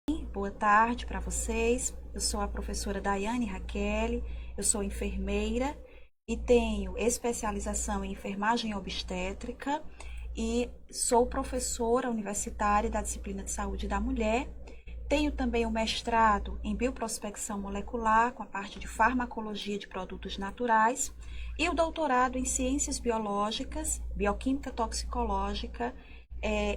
Boa tarde para vocês. Eu sou a professora Daiane Raquel, eu sou enfermeira e tenho especialização em enfermagem obstétrica e sou professora universitária da disciplina de saúde da mulher. Tenho também o mestrado em bioprospecção molecular com a parte de farmacologia de produtos naturais e o doutorado em ciências biológicas, bioquímica toxicológica.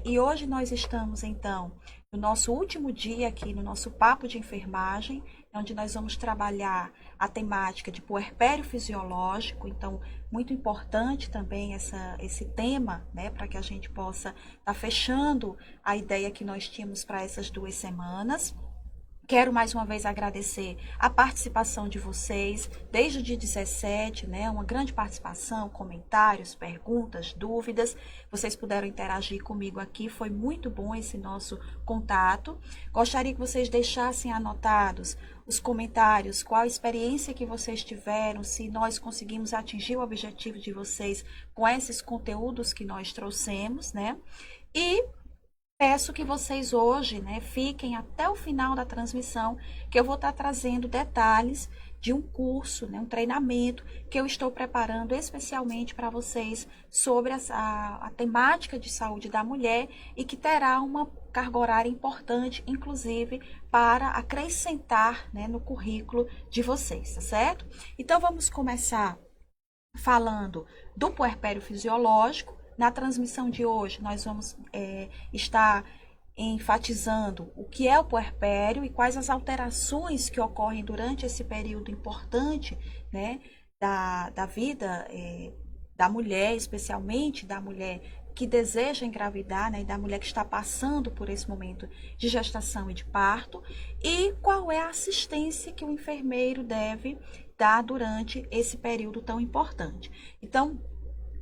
E hoje nós estamos, então, no nosso último dia aqui no nosso papo de enfermagem, onde nós vamos trabalhar a temática de puerpério fisiológico. Então, muito importante também esse tema, né, para que a gente possa estar fechando a ideia que nós tínhamos para essas 2 semanas. Quero mais uma vez agradecer a participação de vocês desde o dia 17, né? Uma grande participação, comentários, perguntas, dúvidas. Vocês puderam interagir comigo aqui, foi muito bom esse nosso contato. Gostaria que vocês deixassem anotados os comentários, qual a experiência que vocês tiveram, se nós conseguimos atingir o objetivo de vocês com esses conteúdos que nós trouxemos, né? E peço que vocês hoje, né, fiquem até o final da transmissão, que eu vou estar trazendo detalhes de um curso, né, um treinamento que eu estou preparando especialmente para vocês sobre a temática de saúde da mulher e que terá uma carga horária importante, inclusive, para acrescentar, né, no currículo de vocês, tá certo? Então, vamos começar falando do puerpério fisiológico. Na transmissão de hoje, nós vamos estar enfatizando o que é o puerpério e quais as alterações que ocorrem durante esse período importante, né, da vida da mulher, especialmente da mulher que deseja engravidar, né, e da mulher que está passando por esse momento de gestação e de parto, e qual é a assistência que o enfermeiro deve dar durante esse período tão importante. Então,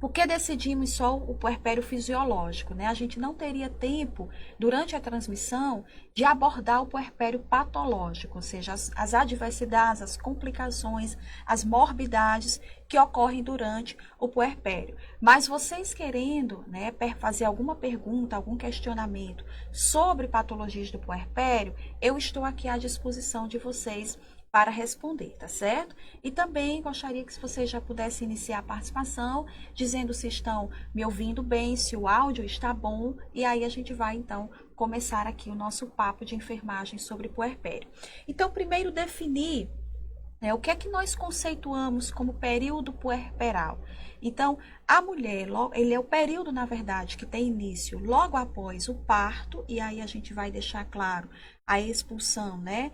por que decidimos só o puerpério fisiológico, né? A gente não teria tempo, durante a transmissão, de abordar o puerpério patológico, ou seja, as adversidades, as complicações, as morbidades que ocorrem durante o puerpério. Mas vocês querendo, né, fazer alguma pergunta, algum questionamento sobre patologias do puerpério, eu estou aqui à disposição de vocês para responder, tá certo? E também gostaria que vocês já pudessem iniciar a participação, dizendo se estão me ouvindo bem, se o áudio está bom, e aí a gente vai, então, começar aqui o nosso papo de enfermagem sobre puerpério. Então, primeiro definir o que é que nós conceituamos como período puerperal. Então, a mulher, ele é o período, na verdade, que tem início logo após o parto, e aí a gente vai deixar claro a expulsão, né?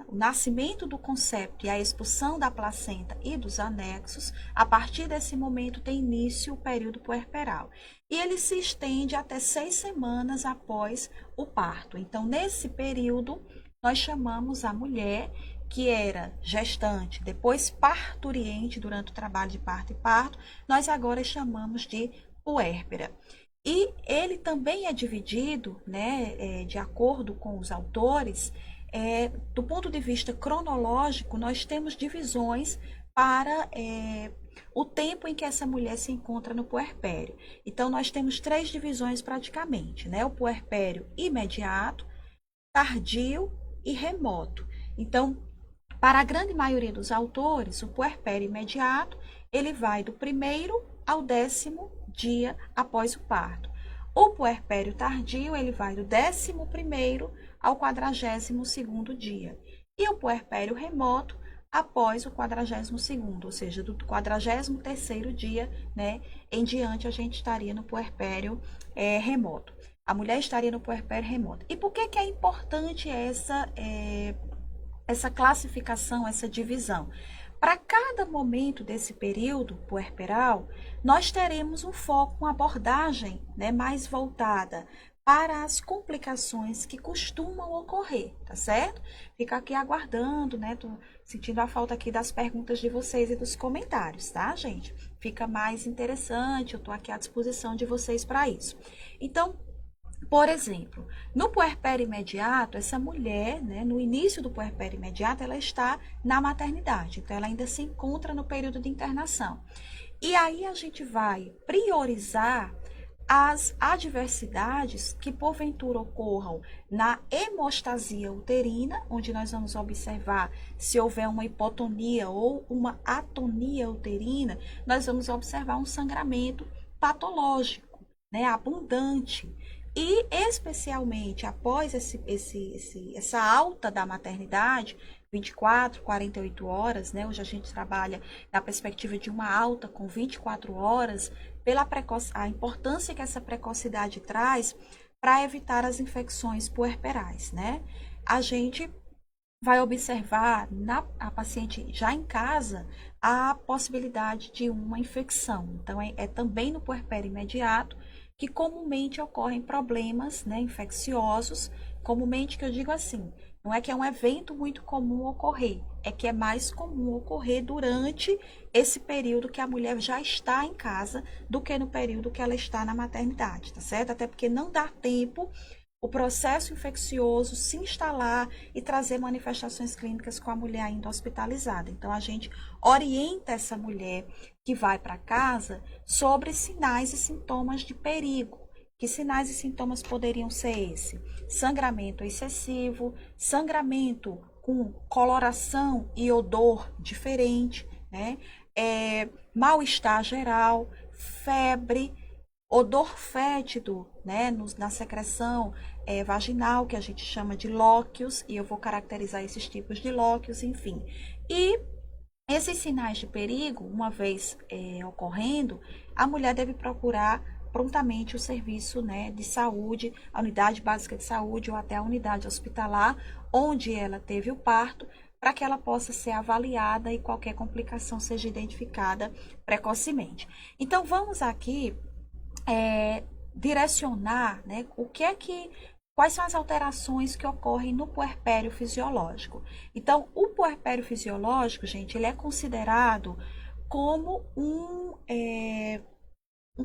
O nascimento do concepto e a expulsão da placenta e dos anexos. A partir desse momento tem início o período puerperal. E ele se estende até 6 semanas após o parto. Então, nesse período, nós chamamos a mulher que era gestante, depois parturiente durante o trabalho de parto e parto, nós agora chamamos de puérpera. E ele também é dividido, né, de acordo com os autores, do ponto de vista cronológico, nós temos divisões para o tempo em que essa mulher se encontra no puerpério. Então, nós temos 3 divisões praticamente, né? O puerpério imediato, tardio e remoto. Então, para a grande maioria dos autores, o puerpério imediato, ele vai do 1º ao 10º dia após o parto. O puerpério tardio, ele vai do 11º ao 42º dia. E o puerpério remoto, após o 42º, ou seja, do 43º dia, né, em diante, a gente estaria no puerpério remoto. A mulher estaria no puerpério remoto. E por que é importante essa classificação, essa divisão? Para cada momento desse período puerperal, nós teremos um foco, uma abordagem, né, mais voltada para as complicações que costumam ocorrer, tá certo? Fica aqui aguardando, né? Tô sentindo a falta aqui das perguntas de vocês e dos comentários, tá, gente? Fica mais interessante, eu tô aqui à disposição de vocês para isso. Então, por exemplo, no puerpério imediato, essa mulher, né, no início do puerpério imediato, ela está na maternidade, então ela ainda se encontra no período de internação. E aí a gente vai priorizar as adversidades que porventura ocorram na hemostasia uterina, onde nós vamos observar se houver uma hipotonia ou uma atonia uterina, nós vamos observar um sangramento patológico, né, abundante. E especialmente após essa alta da maternidade, 24, 48 horas, né? Hoje a gente trabalha na perspectiva de uma alta com 24 horas, pela a importância que essa precocidade traz para evitar as infecções puerperais, né? A gente vai observar na a paciente já em casa a possibilidade de uma infecção. Então, é também no puerpério imediato que comumente ocorrem problemas, né, infecciosos. Comumente, que eu digo assim, não é que é um evento muito comum ocorrer, é que é mais comum ocorrer durante esse período que a mulher já está em casa do que no período que ela está na maternidade, tá certo? Até porque não dá tempo o processo infeccioso se instalar e trazer manifestações clínicas com a mulher ainda hospitalizada. Então, a gente orienta essa mulher que vai para casa sobre sinais e sintomas de perigo. Que sinais e sintomas poderiam ser esse? Sangramento excessivo, sangramento com coloração e odor diferente, né? Mal-estar geral, febre, odor fétido, né, na secreção vaginal, que a gente chama de lóquios, e eu vou caracterizar esses tipos de lóquios, enfim. E esses sinais de perigo, uma vez ocorrendo, a mulher deve procurar prontamente o serviço, né, de saúde, a unidade básica de saúde ou até a unidade hospitalar, onde ela teve o parto, para que ela possa ser avaliada e qualquer complicação seja identificada precocemente. Então, vamos aqui direcionar, né, quais são as alterações que ocorrem no puerpério fisiológico. Então, o puerpério fisiológico, gente, ele é considerado como um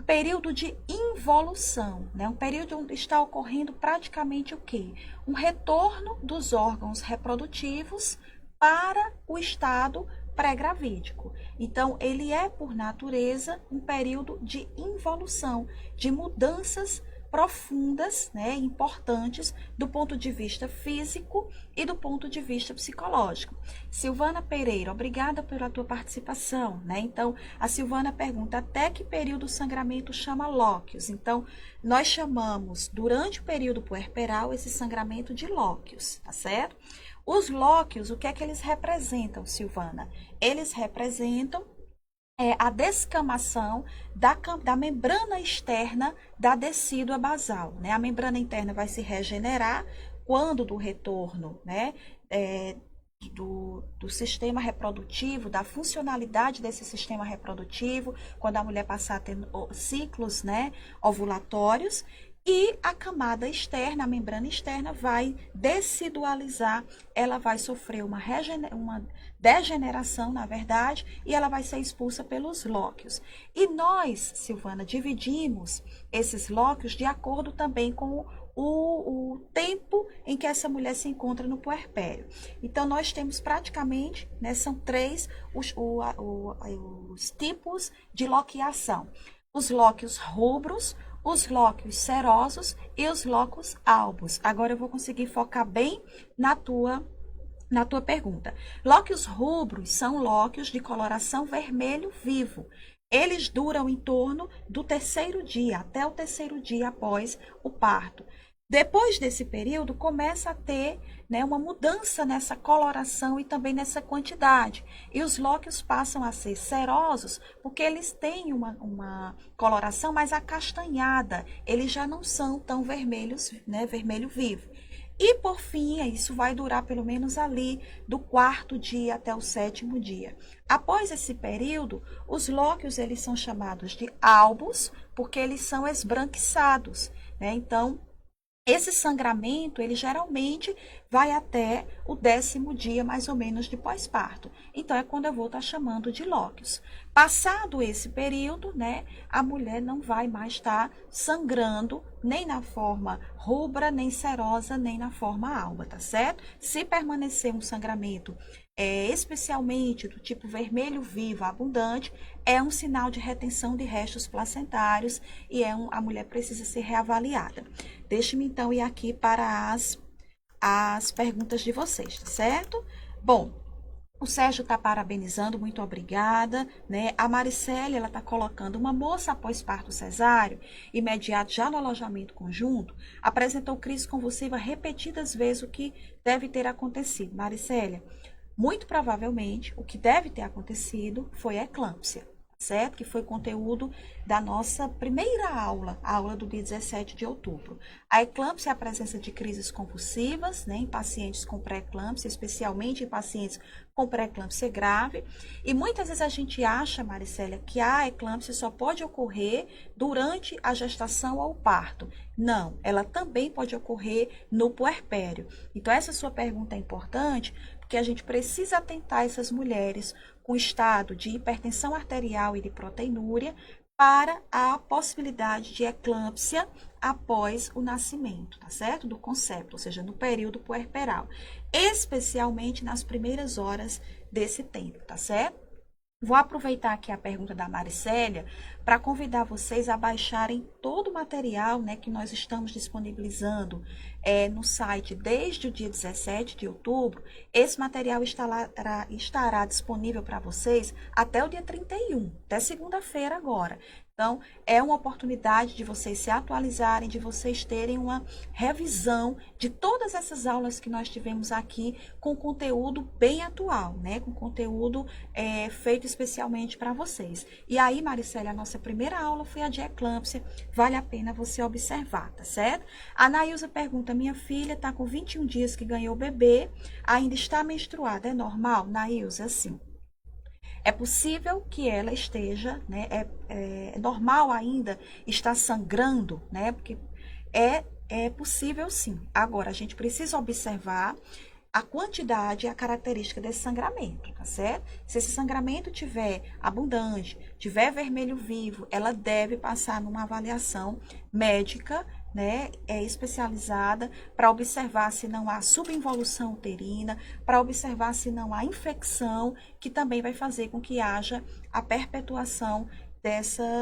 período de involução, né? Um período onde está ocorrendo praticamente o quê? Um retorno dos órgãos reprodutivos para o estado pré-gravídico. Então, ele é, por natureza, um período de involução, de mudanças profundas, né, importantes do ponto de vista físico e do ponto de vista psicológico. Silvana Pereira, obrigada pela tua participação, né? Então, a Silvana pergunta até que período o sangramento chama lóquios. Então, nós chamamos, durante o período puerperal, esse sangramento de lóquios, tá certo? Os lóquios, o que é que eles representam, Silvana? Eles representam a descamação da membrana externa da decídua basal, né? A membrana interna vai se regenerar quando do retorno, né, do sistema reprodutivo, da funcionalidade desse sistema reprodutivo, quando a mulher passar a ter ciclos, né, ovulatórios. E a camada externa, a membrana externa, vai decidualizar, ela vai sofrer uma degeneração, na verdade, e ela vai ser expulsa pelos lóquios. E nós, Silvana, dividimos esses lóquios de acordo também com o tempo em que essa mulher se encontra no puerpério. Então, nós temos praticamente, né, são três os tipos de loquiação. Os lóquios rubros, os lóquios serosos e os lóquios albos. Agora eu vou conseguir focar bem na tua pergunta. Lóquios rubros são lóquios de coloração vermelho vivo. Eles duram em torno do terceiro dia, até o terceiro dia após o parto. Depois desse período, começa a ter, né, uma mudança nessa coloração e também nessa quantidade. E os lóquios passam a ser serosos porque eles têm uma coloração mais acastanhada. Eles já não são tão vermelhos, né, vermelho vivo. E, por fim, isso vai durar pelo menos ali do quarto dia até o sétimo dia. Após esse período, os lóquios eles são chamados de albos porque eles são esbranquiçados, né? Então, esse sangramento, ele geralmente vai até o 10º dia, mais ou menos, de pós-parto. Então, é quando eu vou estar chamando de lóquios. Passado esse período, né, a mulher não vai mais estar sangrando nem na forma rubra, nem serosa, nem na forma alba, tá certo? Se permanecer um sangramento especialmente do tipo vermelho vivo abundante, é um sinal de retenção de restos placentários e a mulher precisa ser reavaliada. Deixe-me então ir aqui para as perguntas de vocês, tá certo? Bom, o Sérgio está parabenizando, muito obrigada, né? A Maricele, ela está colocando uma moça após parto cesáreo, imediato já no alojamento conjunto, apresentou crise convulsiva repetidas vezes, o que deve ter acontecido. Maricélia, muito provavelmente, o que deve ter acontecido foi a eclâmpsia, certo? Que foi conteúdo da nossa primeira aula, a aula do dia 17 de outubro. A eclâmpsia é a presença de crises convulsivas, né, em pacientes com pré-eclâmpsia, especialmente em pacientes com pré-eclâmpsia grave. E muitas vezes a gente acha, Maricélia, que a eclâmpsia só pode ocorrer durante a gestação ou o parto. Não, ela também pode ocorrer no puerpério. Então, essa sua pergunta é importante, porque a gente precisa atentar essas mulheres com estado de hipertensão arterial e de proteinúria para a possibilidade de eclâmpsia após o nascimento, tá certo? Do concepto, ou seja, no período puerperal, especialmente nas primeiras horas desse tempo, tá certo? Vou aproveitar aqui a pergunta da Maricélia para convidar vocês a baixarem todo o material, né, que nós estamos disponibilizando no site desde o dia 17 de outubro. Esse material estará disponível para vocês até o dia 31, até segunda-feira agora. Então, é uma oportunidade de vocês se atualizarem, de vocês terem uma revisão de todas essas aulas que nós tivemos aqui com conteúdo bem atual, né? Com conteúdo feito especialmente para vocês. E aí, Maricélia, a nossa primeira aula foi a de eclâmpsia, vale a pena você observar, tá certo? A Nailza pergunta, minha filha está com 21 dias que ganhou o bebê, ainda está menstruada, é normal? Nailza, sim. É possível que ela esteja, né? É normal ainda estar sangrando, né? Porque é possível sim. Agora, a gente precisa observar a quantidade e a característica desse sangramento, tá certo? Se esse sangramento tiver abundante, tiver vermelho vivo, ela deve passar numa avaliação médica, né, especializada para observar se não há subinvolução uterina, para observar se não há infecção, que também vai fazer com que haja a perpetuação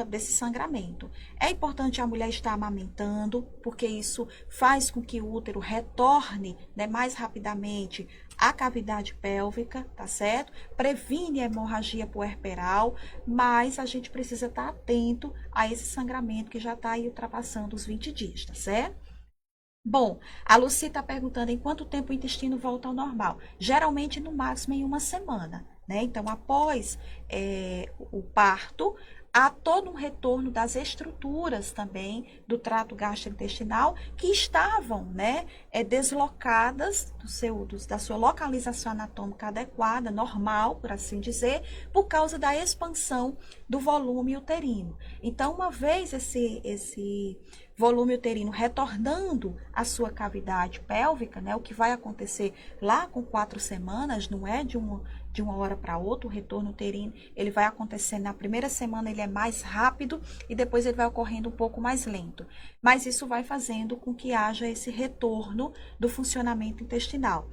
desse sangramento. É importante a mulher estar amamentando, porque isso faz com que o útero retorne, né, mais rapidamente à cavidade pélvica, tá certo? Previne a hemorragia puerperal, mas a gente precisa estar atento a esse sangramento que já está aí ultrapassando os 20 dias, tá certo? Bom, a Lucy está perguntando em quanto tempo o intestino volta ao normal. Geralmente, no máximo, em uma semana, né? Então, após o parto, há todo um retorno das estruturas também do trato gastrointestinal que estavam, né, deslocadas da sua localização anatômica adequada, normal, por assim dizer, por causa da expansão do volume uterino. Então, uma vez esse volume uterino retornando à sua cavidade pélvica, né, o que vai acontecer lá com 4 semanas, não é de uma hora para outra, o retorno uterino, ele vai acontecer na primeira semana, ele é mais rápido e depois ele vai ocorrendo um pouco mais lento. Mas isso vai fazendo com que haja esse retorno do funcionamento intestinal.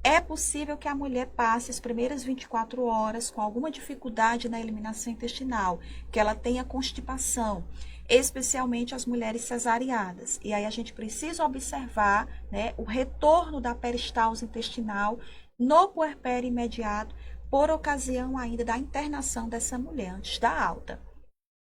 É possível que a mulher passe as primeiras 24 horas com alguma dificuldade na eliminação intestinal, que ela tenha constipação, especialmente as mulheres cesariadas. E aí a gente precisa observar, né, o retorno da peristalse intestinal no puerpério imediato, por ocasião ainda da internação dessa mulher, antes da alta.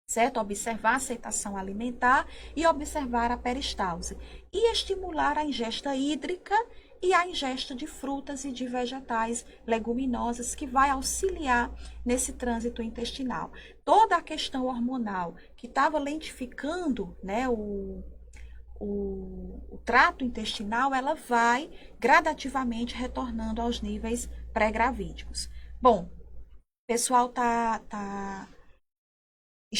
Certo? Observar a aceitação alimentar e observar a peristalse. E estimular a ingesta hídrica e a ingesta de frutas e de vegetais leguminosas, que vai auxiliar nesse trânsito intestinal. Toda a questão hormonal que estava lentificando, né, o trato intestinal, ela vai gradativamente retornando aos níveis pré-gravídicos. Bom, o pessoal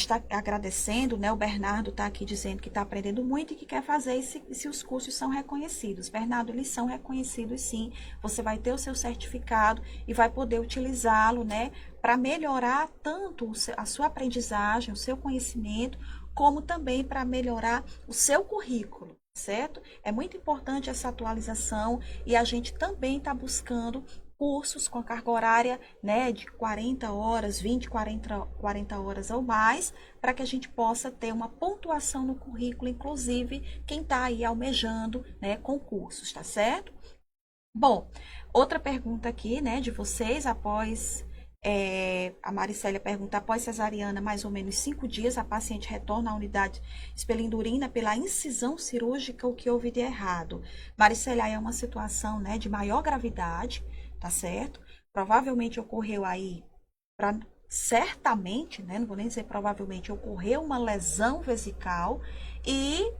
está agradecendo, né? O Bernardo está aqui dizendo que está aprendendo muito e que quer fazer se os cursos são reconhecidos. Bernardo, eles são reconhecidos sim. Você vai ter o seu certificado e vai poder utilizá-lo, né? Para melhorar tanto a sua aprendizagem, o seu conhecimento, como também para melhorar o seu currículo, certo? É muito importante essa atualização e a gente também está buscando cursos com carga horária, né, de 40 horas, 20, 40 horas ou mais, para que a gente possa ter uma pontuação no currículo, inclusive quem está aí almejando, né, concursos, tá certo? Bom, outra pergunta aqui, né, de vocês, a Maricélia pergunta, após cesariana, mais ou menos 5 dias, a paciente retorna à unidade expelindo urina pela incisão cirúrgica, o que houve de errado? Maricélia, é uma situação, né, de maior gravidade, tá certo? Provavelmente ocorreu aí, certamente, né, não vou nem dizer provavelmente, ocorreu uma lesão vesical e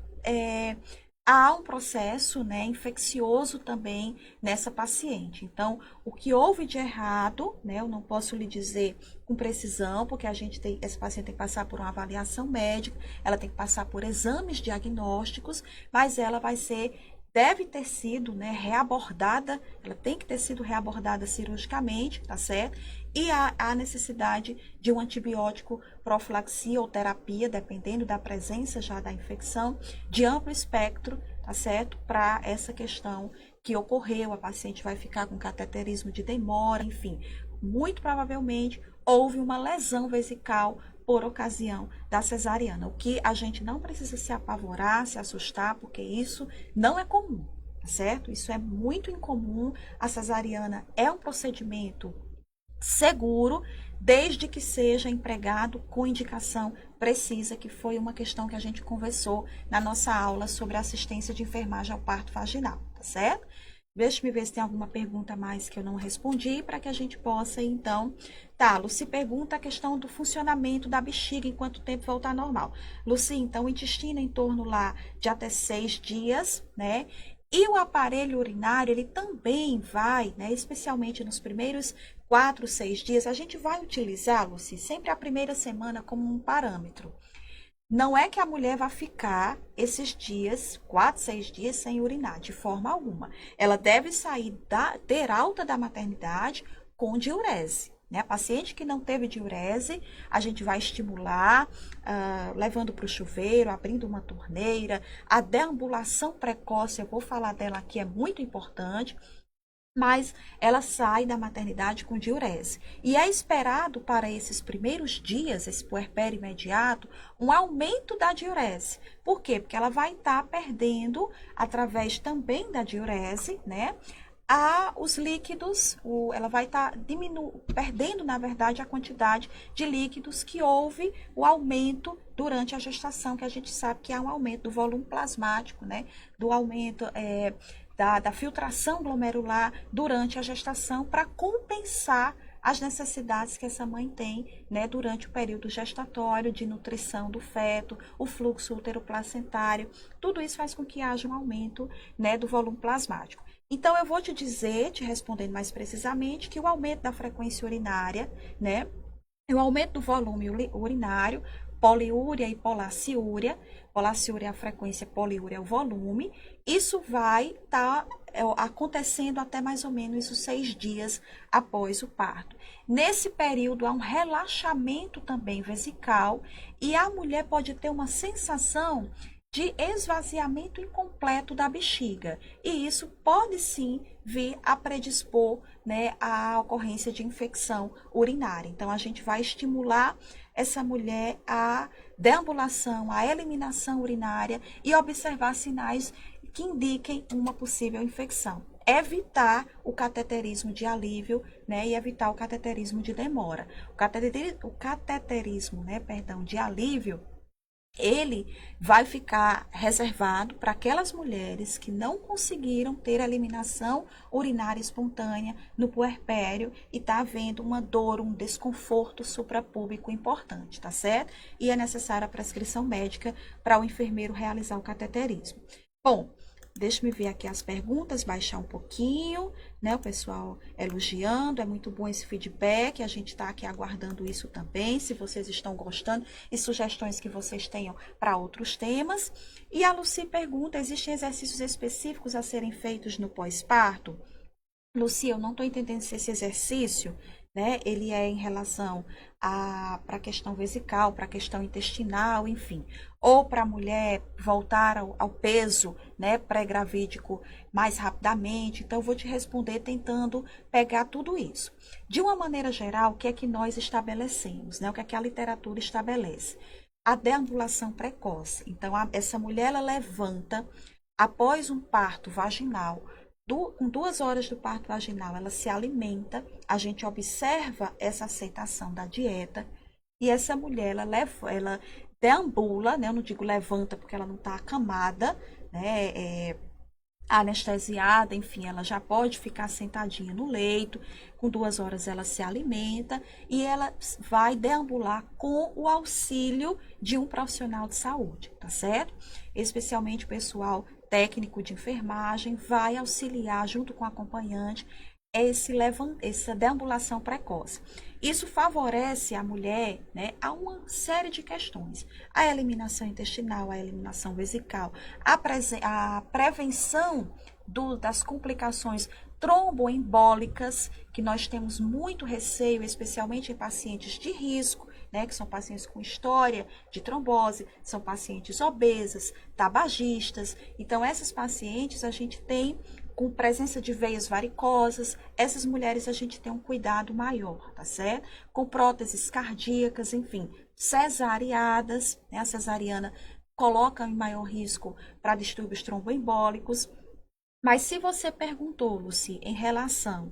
há um processo, né, infeccioso também nessa paciente. Então, o que houve de errado, né, eu não posso lhe dizer com precisão, porque essa paciente tem que passar por uma avaliação médica, ela tem que passar por exames diagnósticos, mas ela deve ter sido, né, reabordada, ela tem que ter sido reabordada cirurgicamente, tá certo? E há necessidade de um antibiótico profilaxia ou terapia, dependendo da presença já da infecção, de amplo espectro, tá certo? Para essa questão que ocorreu, a paciente vai ficar com cateterismo de demora, enfim, muito provavelmente houve uma lesão vesical por ocasião da cesariana, o que a gente não precisa se apavorar, se assustar, porque isso não é comum, tá certo? Isso é muito incomum. A cesariana é um procedimento seguro, desde que seja empregado com indicação precisa, que foi uma questão que a gente conversou na nossa aula sobre assistência de enfermagem ao parto vaginal, tá certo? Deixa-me ver se tem alguma pergunta a mais que eu não respondi, para que a gente possa, então... Tá, Luci pergunta a questão do funcionamento da bexiga, em quanto tempo voltar ao normal. Luci, então, o intestino em torno lá de até 6 dias, né? E o aparelho urinário, ele também vai, né, especialmente nos primeiros 4, 6 dias, a gente vai utilizar, Luci, sempre a primeira semana como um parâmetro. Não é que a mulher vai ficar esses dias, 4, 6 dias, sem urinar, de forma alguma. Ela deve ter alta da maternidade com diurese. Né? A paciente que não teve diurese, a gente vai estimular, levando para o chuveiro, abrindo uma torneira. A deambulação precoce, eu vou falar dela aqui, é muito importante, mas ela sai da maternidade com diurese. E é esperado para esses primeiros dias, esse puerpério imediato, um aumento da diurese. Por quê? Porque ela vai estar perdendo, através também da diurese, né? Os líquidos, ela vai estar perdendo, na verdade, a quantidade de líquidos que houve o aumento durante a gestação, que a gente sabe que há um aumento do volume plasmático, né? Do aumento da filtração glomerular durante a gestação, para compensar as necessidades que essa mãe tem, né, durante o período gestatório, de nutrição do feto, o fluxo uteroplacentário. Tudo isso faz com que haja um aumento, né, do volume plasmático. Então, eu vou te dizer, te respondendo mais precisamente, que o aumento da frequência urinária, né, o aumento do volume urinário, poliúria e polaciúria. Polaciúria é a frequência, poliúria é o volume. Isso vai estar acontecendo até mais ou menos os 6 dias após o parto. Nesse período, há um relaxamento também vesical e a mulher pode ter uma sensação de esvaziamento incompleto da bexiga. E isso pode sim vir a predispor, né, à ocorrência de infecção urinária. Então, a gente vai estimular essa mulher a deambulação, a eliminação urinária e observar sinais que indiquem uma possível infecção. Evitar o cateterismo de alívio, né, e evitar o cateterismo de demora. O cateterismo, né, de alívio, ele vai ficar reservado para aquelas mulheres que não conseguiram ter eliminação urinária espontânea no puerpério e está havendo uma dor, um desconforto suprapúbico importante, tá certo? E é necessária a prescrição médica para o enfermeiro realizar o cateterismo. Bom, Deixa-me ver aqui as perguntas, baixar um pouquinho, né? O pessoal elogiando, é muito bom esse feedback, a gente está aqui aguardando isso também, se vocês estão gostando e sugestões que vocês tenham para outros temas. E a Lucy pergunta, existem exercícios específicos a serem feitos no pós-parto? Lucy, eu não estou entendendo se esse exercício, né, ele é em relação para a questão vesical, para a questão intestinal, enfim, ou para a mulher voltar ao peso, né, pré-gravídico mais rapidamente. Então, eu vou te responder tentando pegar tudo isso. De uma maneira geral, o que é que nós estabelecemos, né, o que é que a literatura estabelece? A deambulação precoce. Então, essa mulher, ela levanta após um parto vaginal, com 2 horas do parto vaginal, ela se alimenta, a gente observa essa aceitação da dieta e essa mulher, ela deambula, né? Eu não digo levanta porque ela não está acamada, né? Anestesiada, enfim, ela já pode ficar sentadinha no leito, com 2 horas ela se alimenta e ela vai deambular com o auxílio de um profissional de saúde, tá certo? Especialmente o pessoal técnico de enfermagem vai auxiliar junto com o acompanhante essa deambulação precoce. Isso favorece a mulher, né, a uma série de questões. A eliminação intestinal, a eliminação vesical, a prevenção das complicações tromboembólicas, que nós temos muito receio, especialmente em pacientes de risco, né, que são pacientes com história de trombose, são pacientes obesas, tabagistas. Então, essas pacientes a gente tem com presença de veias varicosas, essas mulheres a gente tem um cuidado maior, tá certo? Com próteses cardíacas, enfim, cesariadas, né? A cesariana coloca em maior risco para distúrbios tromboembólicos. Mas se você perguntou, Lucy, em relação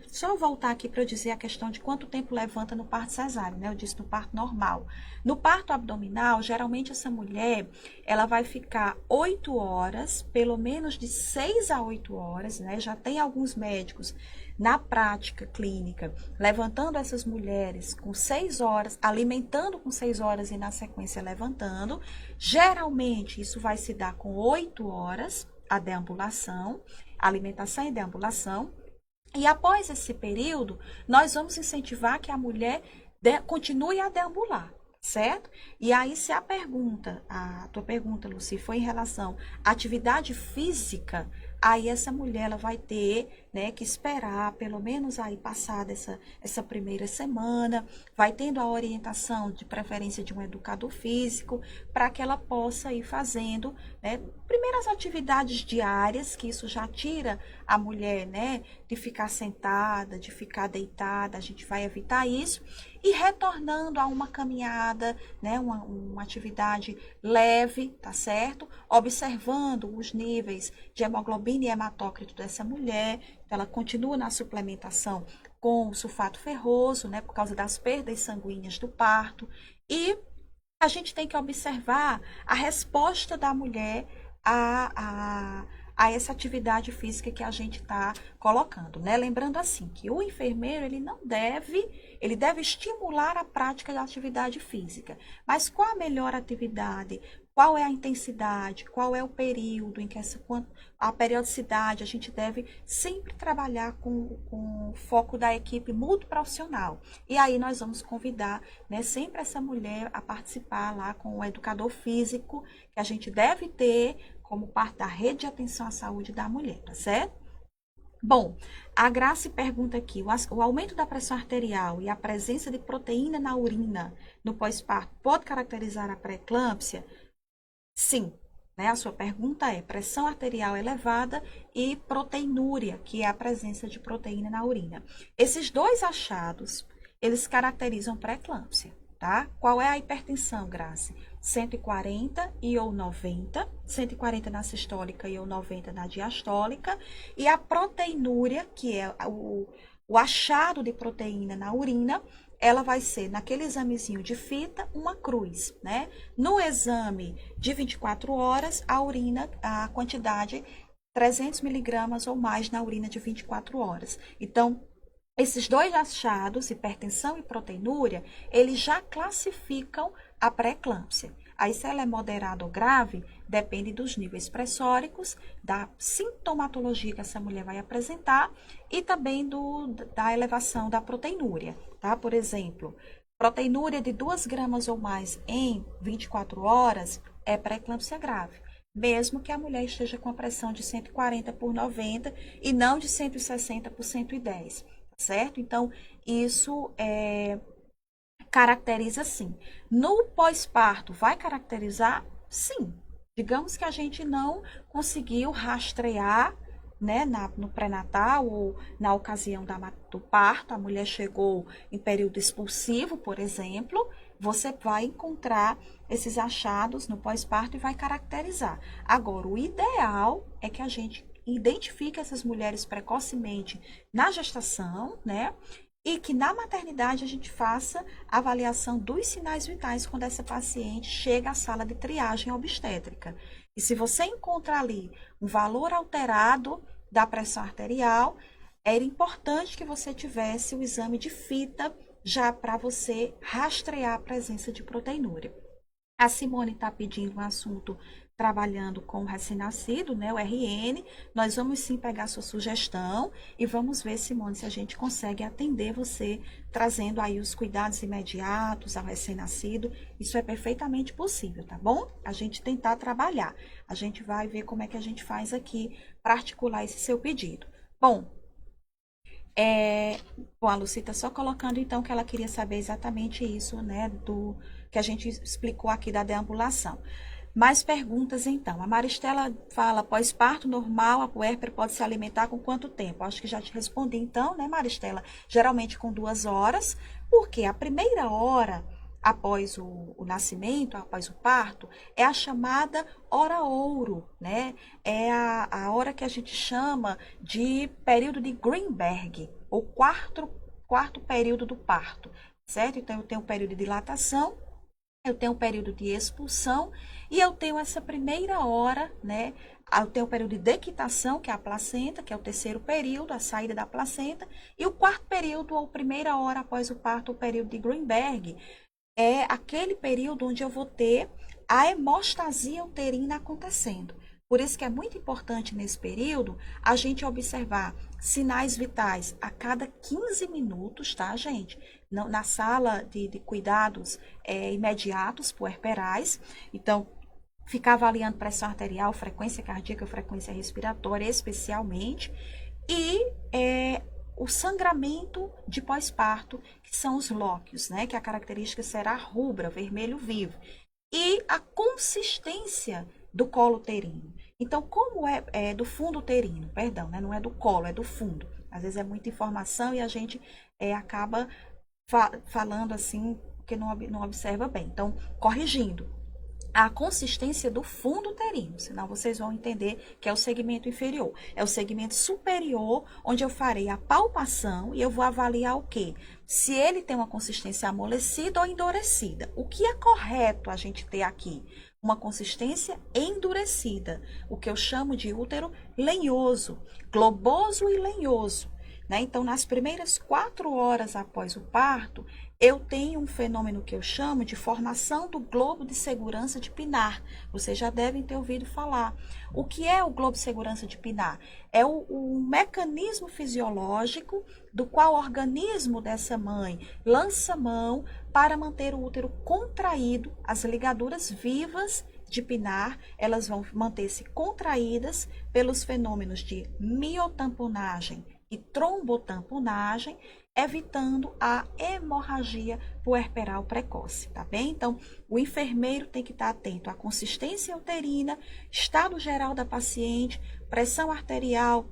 deixa eu voltar aqui para eu dizer a questão de quanto tempo levanta no parto cesáreo, né? Eu disse no parto normal. No parto abdominal, geralmente essa mulher, ela vai ficar 8 horas, pelo menos de 6 a 8 horas, né? Já tem alguns médicos na prática clínica levantando essas mulheres com 6 horas, alimentando com 6 horas e na sequência levantando. Geralmente isso vai se dar com 8 horas, a deambulação, alimentação e deambulação. E após esse período, nós vamos incentivar que a mulher continue a deambular, certo? E aí, se a tua pergunta, Lucy, foi em relação à atividade física, aí essa mulher ela vai ter, né, que esperar pelo menos aí passada essa primeira semana, vai tendo a orientação de preferência de um educador físico para que ela possa ir fazendo, né, primeiras atividades diárias, que isso já tira a mulher, né, de ficar sentada, de ficar deitada, a gente vai evitar isso, e retornando a uma caminhada, né, uma atividade leve, tá certo? Observando os níveis de hemoglobina e hematócrito dessa mulher, ela continua na suplementação com sulfato ferroso, né, por causa das perdas sanguíneas do parto, e a gente tem que observar a resposta da mulher a essa atividade física que a gente está colocando, né? Lembrando assim, que o enfermeiro, ele deve estimular a prática da atividade física. Mas qual a melhor atividade? Qual é a intensidade? Qual é o período em que a periodicidade? A gente deve sempre trabalhar com o foco da equipe multiprofissional. E aí nós vamos convidar, né, sempre essa mulher a participar lá com o educador físico, que a gente deve ter como parte da rede de atenção à saúde da mulher, tá certo? Bom, a Grace pergunta aqui, o aumento da pressão arterial e a presença de proteína na urina no pós-parto pode caracterizar a pré-eclâmpsia? Sim, né? A sua pergunta é pressão arterial elevada e proteinúria, que é a presença de proteína na urina. Esses dois achados, eles caracterizam pré-eclâmpsia, tá? Qual é a hipertensão, Grace? 140 e ou 90, 140 na sistólica e ou 90 na diastólica, e a proteinúria, que é o achado de proteína na urina, ela vai ser, naquele examezinho de fita, uma cruz, né? No exame de 24 horas, a urina, a quantidade, 300 miligramas ou mais na urina de 24 horas. Então, esses dois achados, hipertensão e proteinúria, eles já classificam a pré-eclâmpsia. Aí, se ela é moderada ou grave, depende dos níveis pressóricos, da sintomatologia que essa mulher vai apresentar e também da elevação da proteinúria, tá? Por exemplo, proteinúria de 2 gramas ou mais em 24 horas é pré-eclâmpsia grave, mesmo que a mulher esteja com a pressão de 140 por 90 e não de 160 por 110, certo? Então, isso caracteriza sim. No pós-parto, vai caracterizar? Sim. Digamos que a gente não conseguiu rastrear, né, no pré-natal ou na ocasião do parto, a mulher chegou em período expulsivo, por exemplo, você vai encontrar esses achados no pós-parto e vai caracterizar. Agora, o ideal é que a gente identifique essas mulheres precocemente na gestação, né? E que na maternidade a gente faça a avaliação dos sinais vitais quando essa paciente chega à sala de triagem obstétrica. E se você encontra ali um valor alterado da pressão arterial, era importante que você tivesse o exame de fita já para você rastrear a presença de proteinúria. A Simone está pedindo um assunto trabalhando com o recém-nascido, né, o RN. Nós vamos sim pegar sua sugestão e vamos ver, Simone, se a gente consegue atender você, trazendo aí os cuidados imediatos ao recém-nascido. Isso é perfeitamente possível, tá bom? A gente tentar trabalhar. A gente vai ver como é que a gente faz aqui para articular esse seu pedido. Bom, a Lucy está só colocando então que ela queria saber exatamente isso, né, do que a gente explicou aqui da deambulação. Mais perguntas então. A Maristela fala, pós-parto normal, a puérpera pode se alimentar com quanto tempo? Acho que já te respondi então, né, Maristela? Geralmente com 2 horas, porque a primeira hora após o nascimento, após o parto, é a chamada hora ouro, né? É a hora que a gente chama de período de Greenberg, ou quarto período do parto, certo? Então, eu tenho um período de dilatação, eu tenho um período de expulsão e eu tenho essa primeira hora, né? Eu tenho o período de dequitação, que é a placenta, que é o terceiro período, a saída da placenta, e o quarto período, ou primeira hora após o parto, o período de Greenberg, é aquele período onde eu vou ter a hemostasia uterina acontecendo. Por isso que é muito importante nesse período a gente observar sinais vitais a cada 15 minutos, tá, gente? Na sala de cuidados imediatos puerperais. Então, ficar avaliando pressão arterial, frequência cardíaca, frequência respiratória, especialmente. E o sangramento de pós-parto, que são os lóquios, né? Que a característica será rubra, vermelho vivo. E a consistência do colo uterino. Então, como é do fundo uterino, perdão, né? Não é do colo, é do fundo. Às vezes é muita informação e a gente acaba falando assim, porque não observa bem. Então, corrigindo. A consistência do fundo uterino, senão vocês vão entender que é o segmento inferior. É o segmento superior, onde eu farei a palpação e eu vou avaliar o quê? Se ele tem uma consistência amolecida ou endurecida. O que é correto a gente ter aqui? Uma consistência endurecida, o que eu chamo de útero lenhoso, globoso e lenhoso. Né? Então, nas primeiras 4 horas após o parto, eu tenho um fenômeno que eu chamo de formação do globo de segurança de Pinard. Vocês já devem ter ouvido falar. O que é o globo de segurança de Pinard? É o mecanismo fisiológico do qual o organismo dessa mãe lança mão para manter o útero contraído. As ligaduras vivas de Pinard, elas vão manter-se contraídas pelos fenômenos de miotamponagem e trombotamponagem, evitando a hemorragia puerperal precoce, tá bem? Então, o enfermeiro tem que estar atento à consistência uterina, estado geral da paciente, pressão arterial,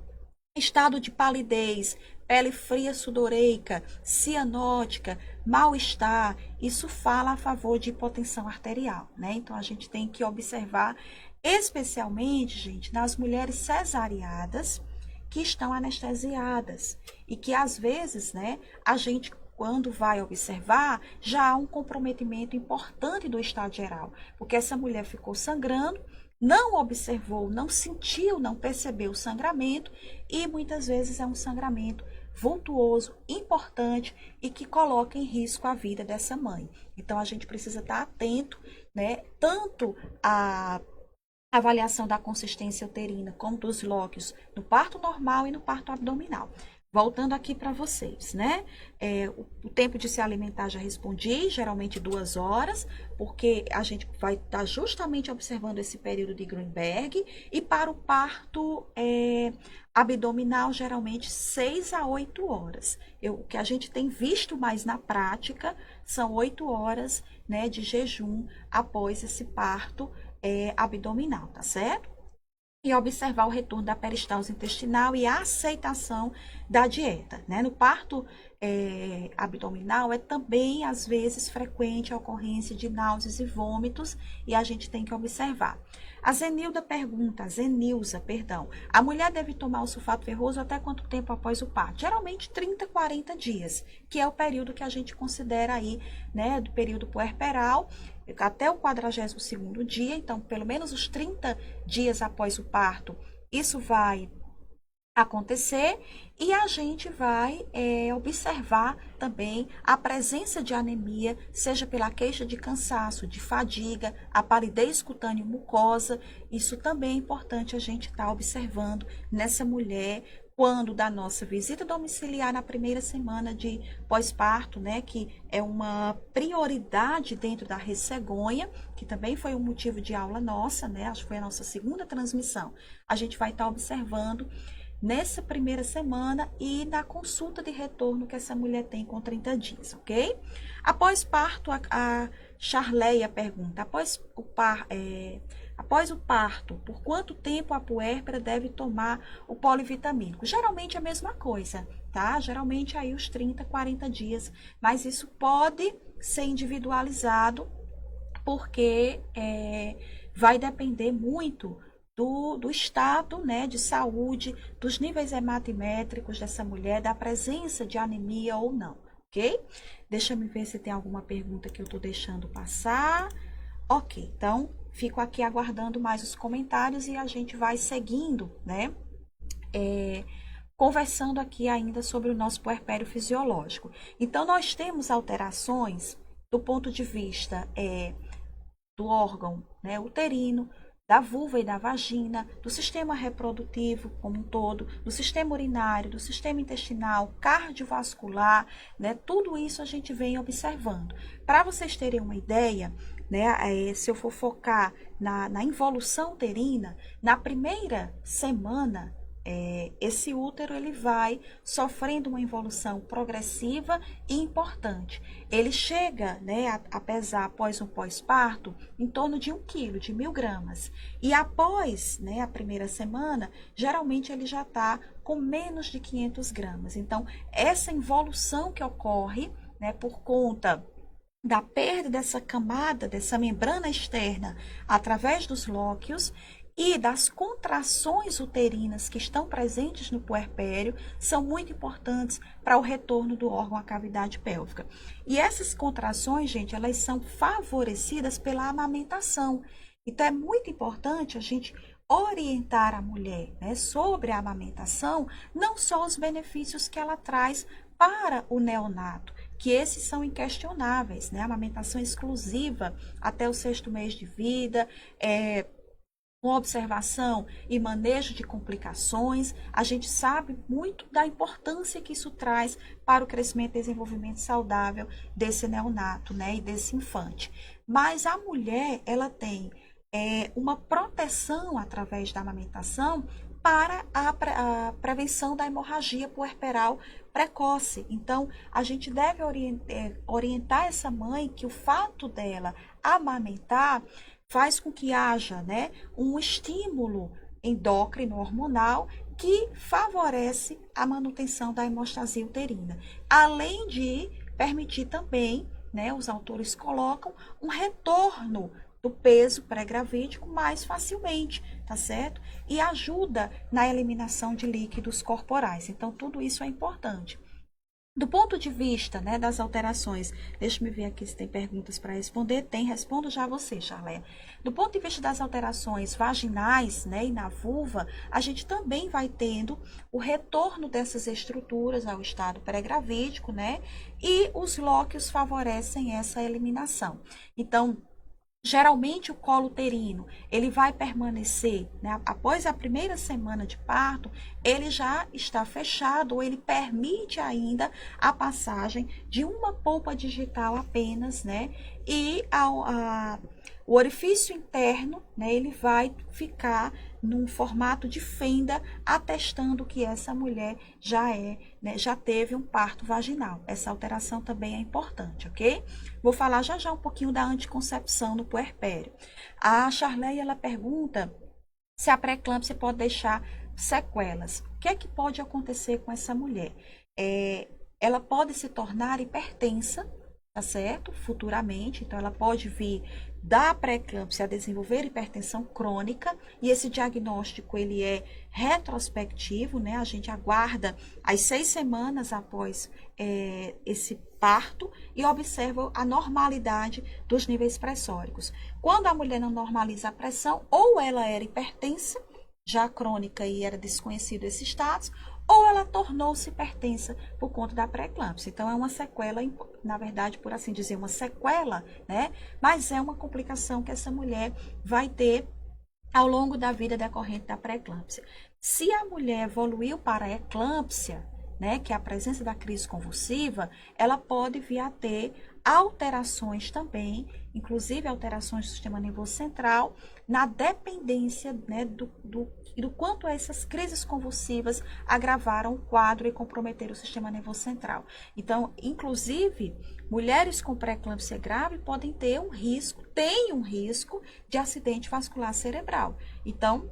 estado de palidez, pele fria sudoreica, cianótica, mal-estar, isso fala a favor de hipotensão arterial, né? Então, a gente tem que observar, especialmente, gente, nas mulheres cesariadas, que estão anestesiadas e que às vezes, né, a gente quando vai observar, já há um comprometimento importante do estado geral, porque essa mulher ficou sangrando, não observou, não sentiu, não percebeu o sangramento e muitas vezes é um sangramento vultuoso, importante e que coloca em risco a vida dessa mãe. Então a gente precisa estar atento, né, tanto a avaliação da consistência uterina como dos lóquios no parto normal e no parto abdominal. Voltando aqui para vocês, né? O tempo de se alimentar já respondi, geralmente 2 horas, porque a gente vai estar justamente observando esse período de Grünberg. E para o parto abdominal, geralmente 6 a 8 horas. O que a gente tem visto mais na prática são 8 horas, né, de jejum após esse parto abdominal, tá certo? E observar o retorno da peristalse intestinal e a aceitação da dieta, né? No parto abdominal é também, às vezes, frequente a ocorrência de náuseas e vômitos e a gente tem que observar. A Zenilza, perdão, a mulher deve tomar o sulfato ferroso até quanto tempo após o parto? Geralmente 30, 40 dias, que é o período que a gente considera aí, né, do período puerperal, até o 42º dia, então pelo menos os 30 dias após o parto, isso vai acontecer e a gente vai observar também a presença de anemia, seja pela queixa de cansaço, de fadiga, a palidez cutânea mucosa. Isso também é importante a gente estar observando nessa mulher quando da nossa visita domiciliar na primeira semana de pós-parto, né, que é uma prioridade dentro da ressegonha, que também foi um motivo de aula nossa, né, acho que foi a nossa segunda transmissão. A gente vai estar observando nessa primeira semana e na consulta de retorno que essa mulher tem com 30 dias, ok? Após parto, a Charleia pergunta, após o parto, por quanto tempo a puérpera deve tomar o polivitamínico? Geralmente é a mesma coisa, tá? Geralmente aí os 30, 40 dias, mas isso pode ser individualizado porque vai depender muito do estado, né, de saúde, dos níveis hematimétricos dessa mulher, da presença de anemia ou não, ok? Deixa eu ver se tem alguma pergunta que eu tô deixando passar. Ok, então fico aqui aguardando mais os comentários e a gente vai seguindo, né? Conversando aqui ainda sobre o nosso puerpério fisiológico. Então, nós temos alterações do ponto de vista do órgão, né, uterino, da vulva e da vagina, do sistema reprodutivo como um todo, do sistema urinário, do sistema intestinal, cardiovascular, né, tudo isso a gente vem observando. Para vocês terem uma ideia, né, se eu for focar na involução uterina, na primeira semana, esse útero ele vai sofrendo uma involução progressiva e importante. Ele chega, né, a pesar após um pós-parto em torno de 1 quilo, de 1.000 gramas. E após, né, a primeira semana, geralmente ele já está com menos de 500 gramas. Então, essa involução que ocorre, né, por conta da perda dessa camada, dessa membrana externa, através dos lóquios, e das contrações uterinas que estão presentes no puerpério são muito importantes para o retorno do órgão à cavidade pélvica. E essas contrações, gente, elas são favorecidas pela amamentação. Então, é muito importante a gente orientar a mulher, né, sobre a amamentação, não só os benefícios que ela traz para o neonato, que esses são inquestionáveis, né? A amamentação exclusiva até o 6º mês de vida, com observação e manejo de complicações, a gente sabe muito da importância que isso traz para o crescimento e desenvolvimento saudável desse neonato, né, e desse infante. Mas a mulher, ela tem uma proteção através da amamentação para a prevenção da hemorragia puerperal precoce. Então, a gente deve orientar essa mãe que o fato dela amamentar faz com que haja, né, um estímulo endócrino hormonal que favorece a manutenção da hemostasia uterina, além de permitir também, né, os autores colocam um retorno do peso pré-gravídico mais facilmente, tá certo? E ajuda na eliminação de líquidos corporais. Então, tudo isso é importante. Do ponto de vista, né, das alterações, deixa eu ver aqui se tem perguntas para responder. Tem, respondo já a você, Charleia. Do ponto de vista das alterações vaginais, né, e na vulva, a gente também vai tendo o retorno dessas estruturas ao estado pré-gravídico, né, e os lóquios favorecem essa eliminação. Então, geralmente o colo uterino, ele vai permanecer, né, após a primeira semana de parto, ele já está fechado, ou ele permite ainda a passagem de uma polpa digital apenas, né, e o orifício interno, né, ele vai ficar num formato de fenda, atestando que essa mulher né, já teve um parto vaginal. Essa alteração também é importante, ok? Vou falar já já um pouquinho da anticoncepção no puerpério. A Charleia, ela pergunta se a pré-eclâmpsia pode deixar sequelas. O que é que pode acontecer com essa mulher? Ela pode se tornar hipertensa, tá certo? Futuramente, então ela pode vir da pré-eclâmpsia a desenvolver hipertensão crônica, e esse diagnóstico ele é retrospectivo, né? A gente aguarda as 6 semanas após esse parto e observa a normalidade dos níveis pressóricos. Quando a mulher não normaliza a pressão, ou ela era hipertensa, já crônica e era desconhecido esse status, ou ela tornou-se hipertensa por conta da pré-eclâmpsia. Então, é uma sequela, na verdade, por assim dizer, uma sequela, né? Mas é uma complicação que essa mulher vai ter ao longo da vida decorrente da pré-eclâmpsia. Se a mulher evoluiu para a eclâmpsia, né, que é a presença da crise convulsiva, ela pode vir a ter alterações também, inclusive alterações do sistema nervoso central, na dependência, né, do quanto essas crises convulsivas agravaram o quadro e comprometeram o sistema nervoso central. Então, inclusive, mulheres com pré-eclâmpsia grave podem ter têm um risco de acidente vascular cerebral. Então,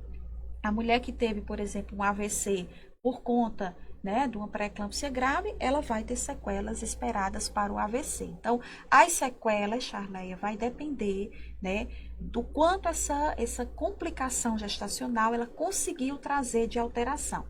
a mulher que teve, por exemplo, um AVC por conta, né, de uma pré-eclâmpsia grave, ela vai ter sequelas esperadas para o AVC. Então, as sequelas, Charleia, vai depender, né, do quanto essa complicação gestacional ela conseguiu trazer de alteração.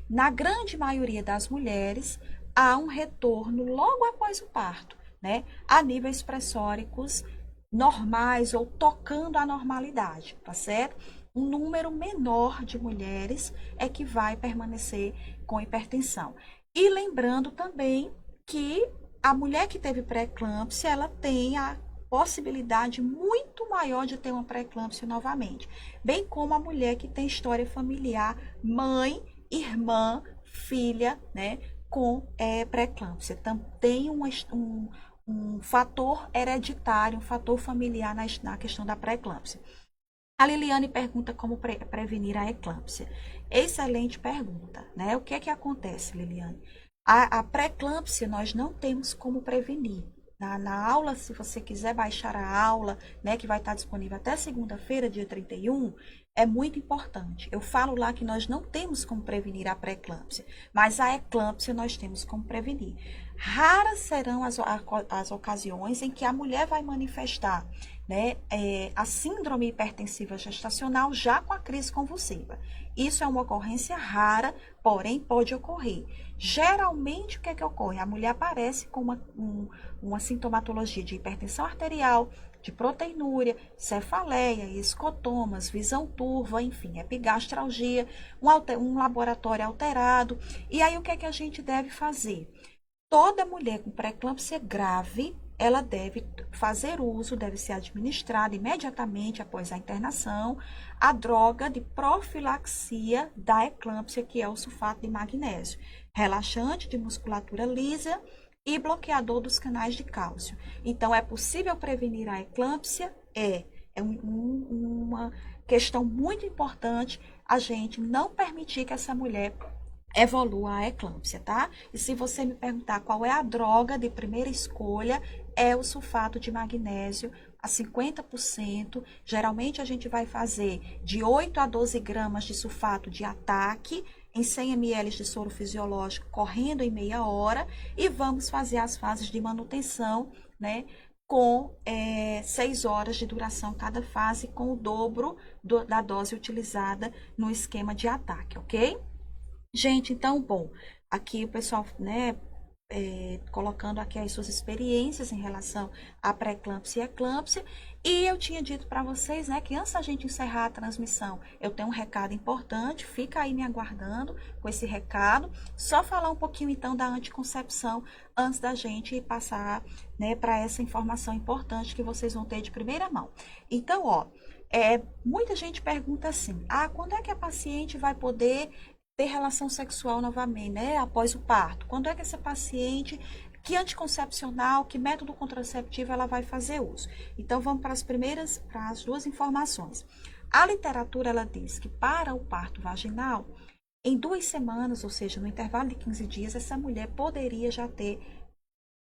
Na grande maioria das mulheres, há um retorno logo após o parto, né, a níveis pressóricos normais ou tocando a normalidade, tá certo? Um número menor de mulheres é que vai permanecer com hipertensão. E lembrando também que a mulher que teve pré-eclâmpsia, ela tem a possibilidade muito maior de ter uma pré-eclâmpsia novamente, bem como a mulher que tem história familiar, mãe, irmã, filha, né, com pré-eclâmpsia. Então, tem um fator hereditário, um fator familiar na questão da pré-eclâmpsia. A Liliane pergunta como prevenir a eclâmpsia. Excelente pergunta, né? O que é que acontece, Liliane? A pré-eclâmpsia nós não temos como prevenir. Na aula, se você quiser baixar a aula, né, que vai estar disponível até segunda-feira, dia 31, é muito importante. Eu falo lá que nós não temos como prevenir a pré-eclâmpsia, mas a eclâmpsia nós temos como prevenir. Raras serão as ocasiões em que a mulher vai manifestar, né, a síndrome hipertensiva gestacional já com a crise convulsiva. Isso é uma ocorrência rara, porém pode ocorrer. Geralmente, o que é que ocorre? A mulher aparece com uma sintomatologia de hipertensão arterial, de proteinúria, cefaleia, escotomas, visão turva, enfim, epigastralgia, um laboratório alterado. E aí, o que é que a gente deve fazer? Toda mulher com pré-eclâmpsia grave, ela deve fazer uso, deve ser administrada imediatamente após a internação, a droga de profilaxia da eclâmpsia, que é o sulfato de magnésio, relaxante de musculatura lisa e bloqueador dos canais de cálcio. Então, é possível prevenir a eclâmpsia? É uma questão muito importante a gente não permitir que essa mulher evolua a eclâmpsia, tá? E se você me perguntar qual é a droga de primeira escolha, é o sulfato de magnésio a 50%. Geralmente a gente vai fazer de 8 a 12 gramas de sulfato de ataque em 100 ml de soro fisiológico, correndo em meia hora, e vamos fazer as fases de manutenção, né? Com 6 horas de duração cada fase, com o dobro da dose utilizada no esquema de ataque, ok? Gente, então, bom, aqui o pessoal, né, colocando aqui as suas experiências em relação à pré-eclâmpsia e eclâmpsia. E eu tinha dito para vocês, né, que antes da gente encerrar a transmissão, eu tenho um recado importante, fica aí me aguardando com esse recado. Só falar um pouquinho então da anticoncepção antes da gente passar, né, para essa informação importante que vocês vão ter de primeira mão. Então, ó, muita gente pergunta assim: quando é que a paciente vai poder ter relação sexual novamente, né, após o parto? Quando é que essa paciente, que anticoncepcional, que método contraceptivo ela vai fazer uso? Então, vamos para as duas informações. A literatura, ela diz que para o parto vaginal, em 2 semanas, ou seja, no intervalo de 15 dias, essa mulher poderia já ter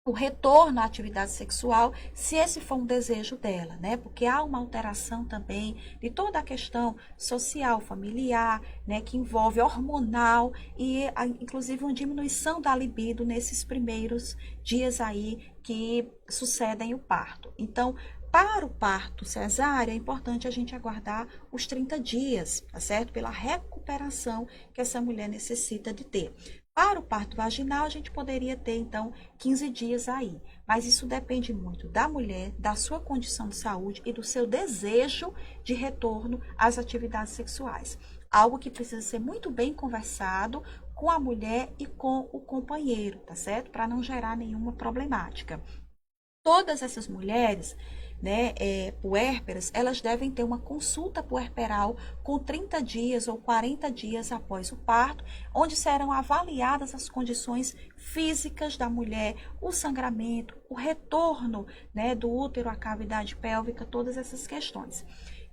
o retorno à atividade sexual, se esse for um desejo dela, né? Porque há uma alteração também de toda a questão social, familiar, né? Que envolve hormonal e, inclusive, uma diminuição da libido nesses primeiros dias aí que sucedem o parto. Então, para o parto cesáreo, é importante a gente aguardar os 30 dias, tá certo? Pela recuperação que essa mulher necessita de ter. Para o parto vaginal, a gente poderia ter, então, 15 dias aí. Mas isso depende muito da mulher, da sua condição de saúde e do seu desejo de retorno às atividades sexuais. Algo que precisa ser muito bem conversado com a mulher e com o companheiro, tá certo? Para não gerar nenhuma problemática. Todas essas mulheres, né, puérperas, elas devem ter uma consulta puerperal com 30 dias ou 40 dias após o parto, onde serão avaliadas as condições físicas da mulher, o sangramento, o retorno, né, do útero à cavidade pélvica, todas essas questões.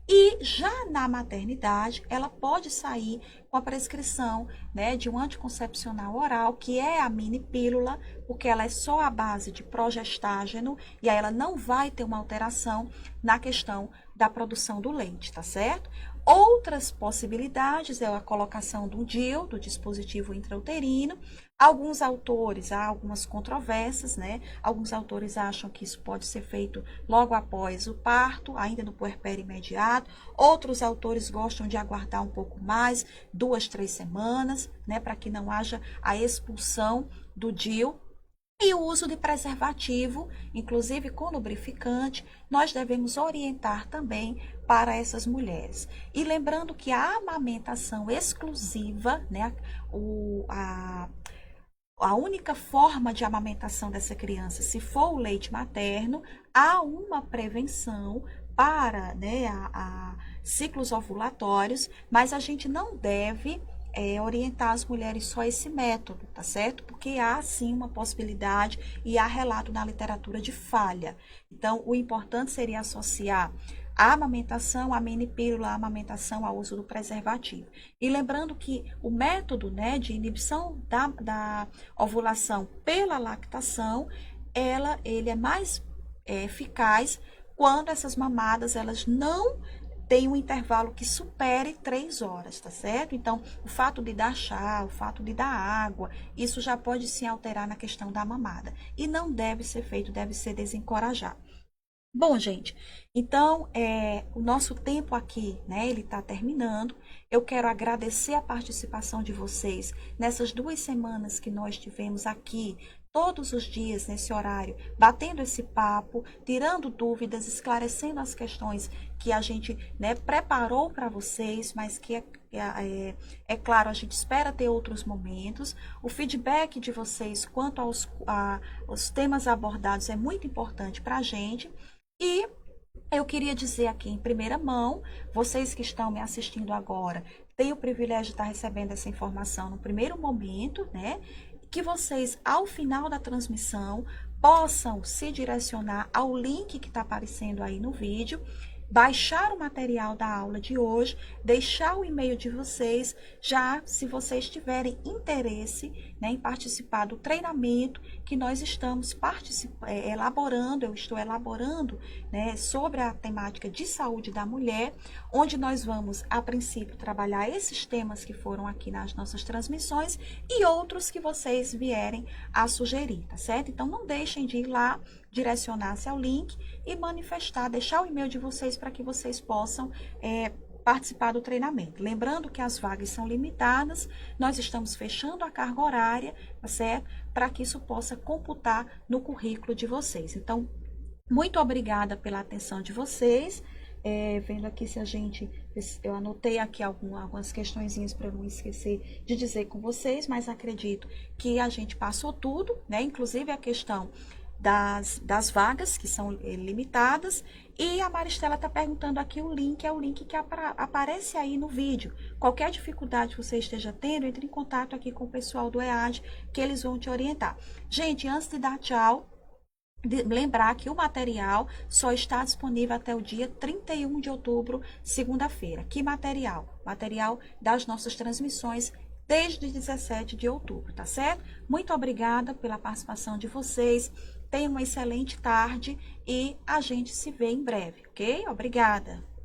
E já na maternidade, ela pode sair com a prescrição, né, de um anticoncepcional oral, que é a mini pílula, porque ela é só a base de progestágeno e aí ela não vai ter uma alteração na questão da produção do leite, tá certo? Outras possibilidades é a colocação do DIU, do dispositivo intrauterino. Alguns autores, há algumas controvérsias, né? Alguns autores acham que isso pode ser feito logo após o parto, ainda no puerpério imediato. Outros autores gostam de aguardar um pouco mais, 2, 3 semanas, né? Para que não haja a expulsão do DIU. E o uso de preservativo, inclusive com lubrificante, nós devemos orientar também para essas mulheres. E lembrando que a amamentação exclusiva, né, a única forma de amamentação dessa criança, se for o leite materno, há uma prevenção para, né, a ciclos ovulatórios, mas a gente não deve orientar as mulheres só esse método, tá certo? Porque há sim uma possibilidade e há relato na literatura de falha. Então, o importante seria associar a amamentação, a mini pílula, a amamentação ao uso do preservativo. E lembrando que o método, né, de inibição da ovulação pela lactação, ele é mais eficaz quando essas mamadas elas não tem um intervalo que supere 3 horas, tá certo? Então, o fato de dar chá, o fato de dar água, isso já pode se alterar na questão da mamada. E não deve ser feito, deve ser desencorajado. Bom, gente, então, o nosso tempo aqui, né, ele está terminando. Eu quero agradecer a participação de vocês nessas 2 semanas que nós tivemos aqui, todos os dias nesse horário, batendo esse papo, tirando dúvidas, esclarecendo as questões que a gente, né, preparou para vocês, mas que é claro, a gente espera ter outros momentos. O feedback de vocês quanto aos temas abordados é muito importante para a gente. E eu queria dizer aqui em primeira mão, vocês que estão me assistindo agora, têm o privilégio de estar recebendo essa informação no primeiro momento, né? Que vocês, ao final da transmissão, possam se direcionar ao link que está aparecendo aí no vídeo, baixar o material da aula de hoje, deixar o e-mail de vocês, já se vocês tiverem interesse, né, em participar do treinamento que nós estamos elaborando, eu estou elaborando, né, sobre a temática de saúde da mulher, onde nós vamos, a princípio, trabalhar esses temas que foram aqui nas nossas transmissões e outros que vocês vierem a sugerir, tá certo? Então, não deixem de ir lá, direcionar-se ao link e manifestar, deixar o e-mail de vocês para que vocês possam participar do treinamento. Lembrando que as vagas são limitadas, nós estamos fechando a carga horária, tá certo? Para que isso possa computar no currículo de vocês. Então, muito obrigada pela atenção de vocês. Vendo aqui se a gente... Eu anotei aqui algumas questõezinhas para não esquecer de dizer com vocês, mas acredito que a gente passou tudo, né? Inclusive a questão das vagas, que são limitadas. E a Maristela está perguntando aqui o link, é o link que aparece aí no vídeo. Qualquer dificuldade que você esteja tendo, entre em contato aqui com o pessoal do EAD, que eles vão te orientar. Gente, antes de dar tchau, lembrar que o material só está disponível até o dia 31 de outubro, segunda-feira. Que material? Material das nossas transmissões desde 17 de outubro, tá certo? Muito obrigada pela participação de vocês. Tenham uma excelente tarde e a gente se vê em breve, ok? Obrigada!